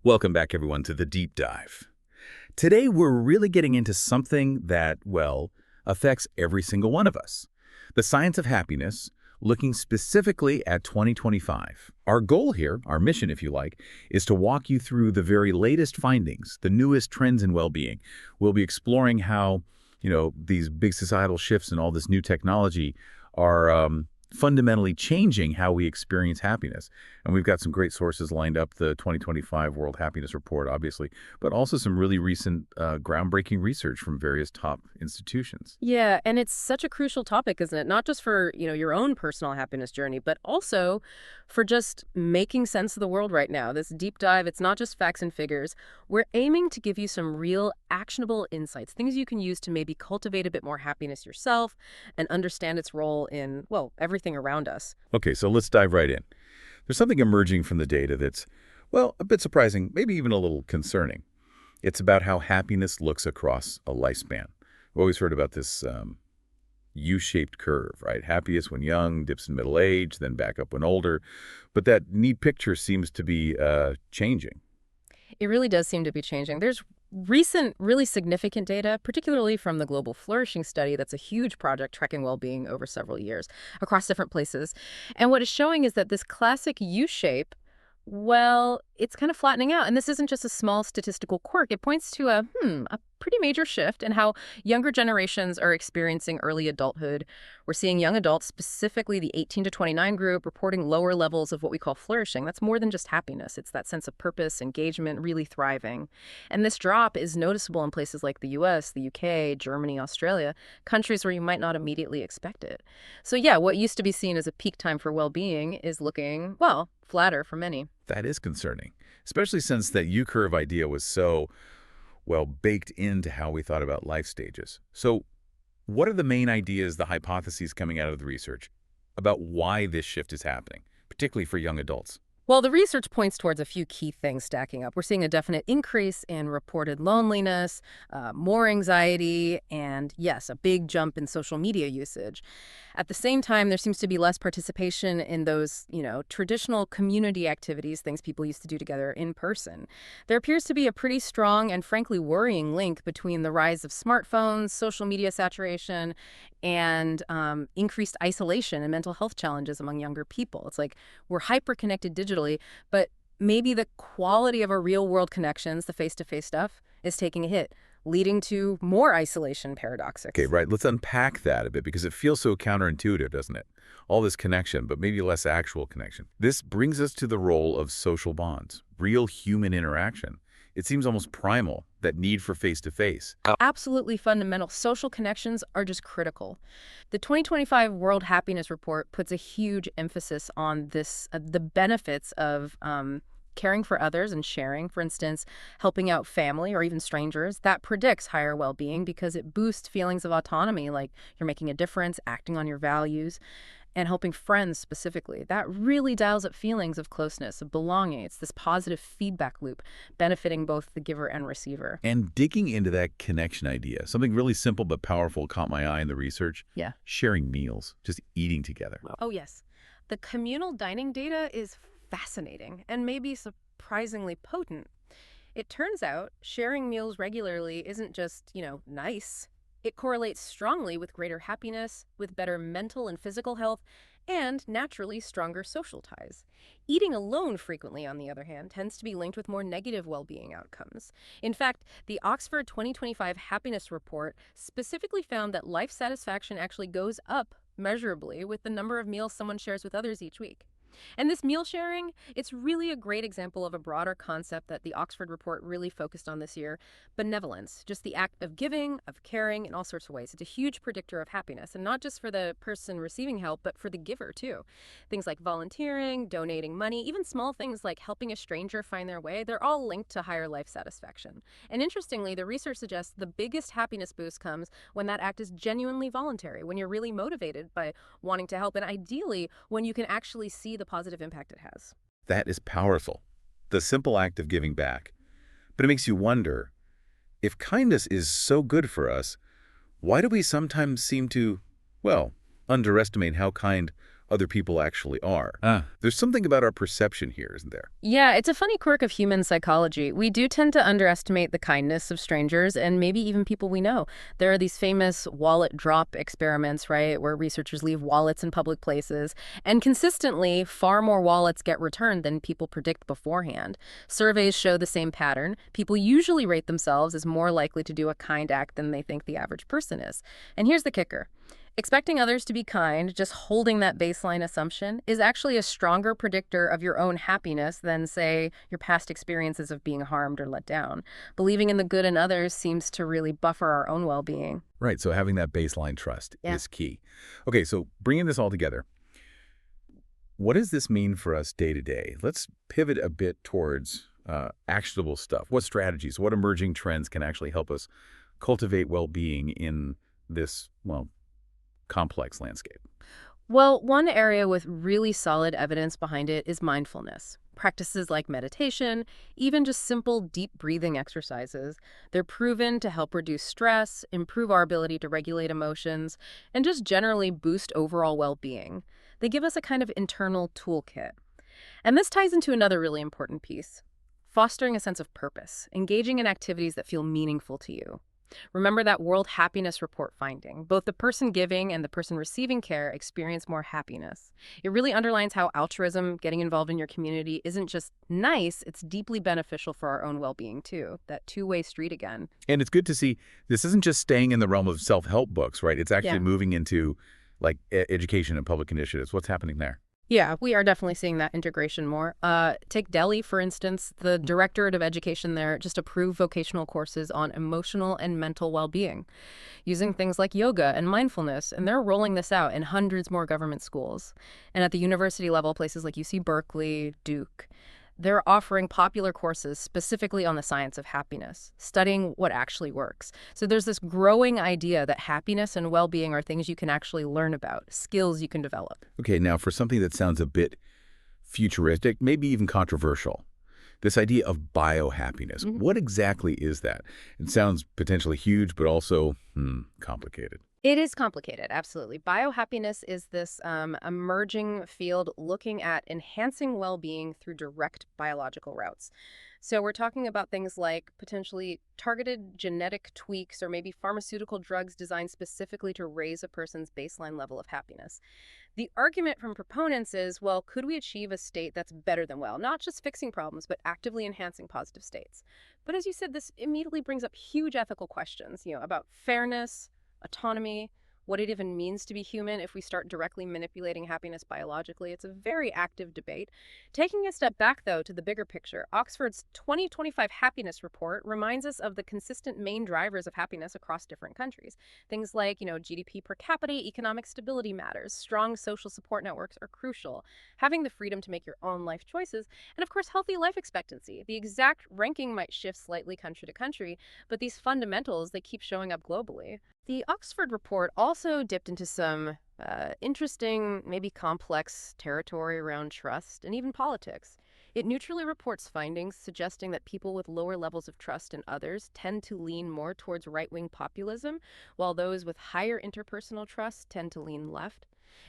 Welcome back, everyone, to the deep dive. Today, we're really getting into something that, well, affects every single one of us. The science of happiness, looking specifically at 2025. Our goal here, our mission, if you like, is to walk you through the very latest findings, the newest trends in well-being. We'll be exploring how, these big societal shifts and all this new technology are fundamentally changing how we experience happiness. And we've got some great sources lined up, the 2025 World Happiness Report, obviously, but also some really recent groundbreaking research from various top institutions. Yeah, and it's such a crucial topic, isn't it? Not just for, your own personal happiness journey, but also for just making sense of the world right now. This deep dive, it's not just facts and figures. We're aiming to give you some real actionable insights, things you can use to maybe cultivate a bit more happiness yourself and understand its role in, well, everything around us. Okay, so let's dive right in. There's something emerging from the data that's, well, a bit surprising, maybe even a little concerning. It's about how happiness looks across a lifespan. We've always heard about this U-shaped curve, right? Happiest when young, dips in middle age, then back up when older. But that neat picture seems to be changing. It really does seem to be changing. There's recent, really significant data, particularly from the Global Flourishing Study, that's a huge project tracking well-being over several years across different places. And what it's showing is that this classic U-shape, well, it's kind of flattening out. And this isn't just a small statistical quirk. It points to a pretty major shift in how younger generations are experiencing early adulthood. We're seeing young adults, specifically the 18 to 29 group, reporting lower levels of what we call flourishing. That's more than just happiness. It's that sense of purpose, engagement, really thriving. And this drop is noticeable in places like the US, the UK, Germany, Australia, countries where you might not immediately expect it. So yeah, what used to be seen as a peak time for well-being is looking, well, flatter for many. That is concerning, especially since that U-curve idea was so, well, baked into how we thought about life stages. So what are the main ideas, the hypotheses coming out of the research about why this shift is happening, particularly for young adults? Well, the research points towards a few key things stacking up. We're seeing a definite increase in reported loneliness, more anxiety, and yes, a big jump in social media usage. At the same time, there seems to be less participation in those, traditional community activities, things people used to do together in person. There appears to be a pretty strong and frankly worrying link between the rise of smartphones, social media saturation, and increased isolation and mental health challenges among younger people. It's like we're hyper-connected digitally, but maybe the quality of our real-world connections, the face-to-face stuff, is taking a hit, leading to more isolation Okay, paradoxes. right. Let's unpack that a bit because it feels so counterintuitive, doesn't it? All this connection, but maybe less actual connection. This brings us to the role of social bonds, real human interaction. It seems almost primal, that need for face-to-face. Absolutely fundamental. Social connections are just critical. The 2025 World Happiness Report puts a huge emphasis on this, the benefits of caring for others and sharing, for instance, helping out family or even strangers. That predicts higher well-being because it boosts feelings of autonomy, like you're making a difference, acting on your values, and helping friends specifically. That really dials up feelings of closeness, of belonging. It's this positive feedback loop benefiting both the giver and receiver. And digging into that connection idea, something really simple but powerful caught my eye in the research. Yeah. Sharing meals, just eating together. Oh, yes. The communal dining data is fascinating and maybe surprisingly potent. It turns out sharing meals regularly isn't just, nice. It correlates strongly with greater happiness, with better mental and physical health, and naturally stronger social ties. Eating alone frequently, on the other hand, tends to be linked with more negative well-being outcomes. In fact, the Oxford 2025 Happiness Report specifically found that life satisfaction actually goes up measurably with the number of meals someone shares with others each week. And this meal sharing, it's really a great example of a broader concept that the Oxford report really focused on this year, benevolence, just the act of giving, of caring in all sorts of ways. It's a huge predictor of happiness, and not just for the person receiving help, but for the giver too. Things like volunteering, donating money, even small things like helping a stranger find their way, they're all linked to higher life satisfaction. And interestingly, the research suggests the biggest happiness boost comes when that act is genuinely voluntary, when you're really motivated by wanting to help, and ideally when you can actually see the positive impact it has. That is powerful, the simple act of giving back. But it makes you wonder, if kindness is so good for us, why do we sometimes seem to, well, underestimate how kind other people actually are. There's something about our perception here, isn't there? Yeah, it's a funny quirk of human psychology. We do tend to underestimate the kindness of strangers and maybe even people we know. There are these famous wallet drop experiments, right, where researchers leave wallets in public places, and consistently, far more wallets get returned than people predict beforehand. Surveys show the same pattern. People usually rate themselves as more likely to do a kind act than they think the average person is. And here's the kicker. Expecting others to be kind, just holding that baseline assumption, is actually a stronger predictor of your own happiness than, say, your past experiences of being harmed or let down. Believing in the good in others seems to really buffer our own well-being. Right, so having that baseline trust Yeah. is key. Okay, so bringing this all together, what does this mean for us day to day? Let's pivot a bit towards actionable stuff. What strategies, what emerging trends can actually help us cultivate well-being in this, well, complex landscape? Well, one area with really solid evidence behind it is mindfulness. Practices like meditation, even just simple deep breathing exercises, they're proven to help reduce stress, improve our ability to regulate emotions, and just generally boost overall well-being. They give us a kind of internal toolkit. And this ties into another really important piece: fostering a sense of purpose, engaging in activities that feel meaningful to you. Remember that World Happiness Report finding. Both the person giving and the person receiving care experience more happiness. It really underlines how altruism, getting involved in your community, isn't just nice, it's deeply beneficial for our own well-being too. That two-way street again. And it's good to see this isn't just staying in the realm of self-help books, right? It's actually Yeah. moving into like education and public initiatives. What's happening there? Yeah, we are definitely seeing that integration more. Take Delhi, for instance. The Directorate of Education there just approved vocational courses on emotional and mental well-being, using things like yoga and mindfulness, and they're rolling this out in hundreds more government schools. And at the university level, places like UC Berkeley, Duke, they're offering popular courses specifically on the science of happiness, studying what actually works. So there's this growing idea that happiness and well-being are things you can actually learn about, skills you can develop. Okay, now for something that sounds a bit futuristic, maybe even controversial, this idea of biohappiness, what exactly is that? It sounds potentially huge, but also complicated. It is complicated, absolutely. Biohappiness is this emerging field looking at enhancing well-being through direct biological routes. So we're talking about things like potentially targeted genetic tweaks or maybe pharmaceutical drugs designed specifically to raise a person's baseline level of happiness. The argument from proponents is, well, could we achieve a state that's better than well? Not just fixing problems, but actively enhancing positive states. But as you said, this immediately brings up huge ethical questions, about fairness, autonomy, what it even means to be human if we start directly manipulating happiness biologically. It's a very active debate. Taking a step back, though, to the bigger picture, Oxford's 2025 Happiness Report reminds us of the consistent main drivers of happiness across different countries. Things like, GDP per capita, economic stability matters, strong social support networks are crucial, having the freedom to make your own life choices, and of course, healthy life expectancy. The exact ranking might shift slightly country to country, but these fundamentals, they keep showing up globally. The Oxford report also dipped into some interesting, maybe complex territory around trust and even politics. It neutrally reports findings suggesting that people with lower levels of trust in others tend to lean more towards right-wing populism, while those with higher interpersonal trust tend to lean left.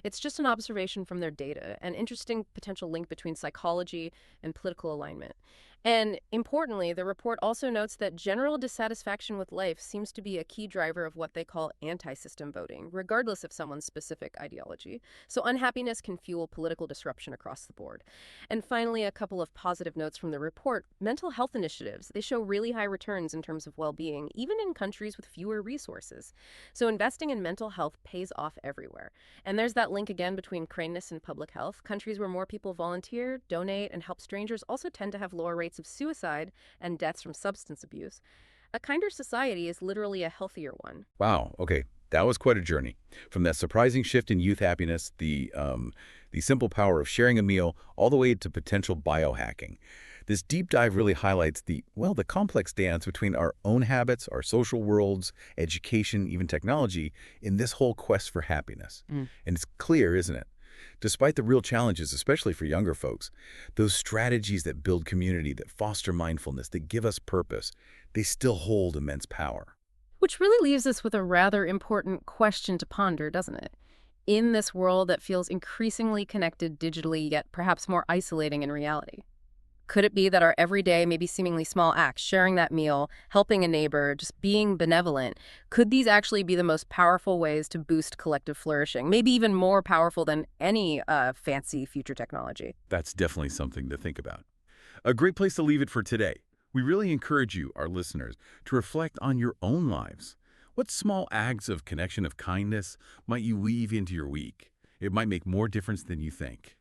It's just an observation from their data, an interesting potential link between psychology and political alignment. And importantly, the report also notes that general dissatisfaction with life seems to be a key driver of what they call anti-system voting, regardless of someone's specific ideology. So unhappiness can fuel political disruption across the board. And finally, a couple of positive notes from the report. Mental health initiatives, they show really high returns in terms of well-being, even in countries with fewer resources. So investing in mental health pays off everywhere. And there's that link again between kindness and public health. Countries where more people volunteer, donate, and help strangers also tend to have lower rates of suicide and deaths from substance abuse. A kinder society is literally a healthier one. Wow, okay. That was quite a journey. From that surprising shift in youth happiness, the simple power of sharing a meal, all the way to potential biohacking. This deep dive really highlights the complex dance between our own habits, our social worlds, education, even technology, in this whole quest for happiness. And it's clear, isn't it? Despite the real challenges, especially for younger folks, those strategies that build community, that foster mindfulness, that give us purpose, they still hold immense power. Which really leaves us with a rather important question to ponder, doesn't it? in this world that feels increasingly connected digitally, yet perhaps more isolating in reality? Could it be that our everyday, maybe seemingly small acts, sharing that meal, helping a neighbor, just being benevolent, could these actually be the most powerful ways to boost collective flourishing? Maybe even more powerful than any fancy future technology. That's definitely something to think about. A great place to leave it for today. We really encourage you, our listeners, to reflect on your own lives. What small acts of connection of kindness might you weave into your week? It might make more difference than you think.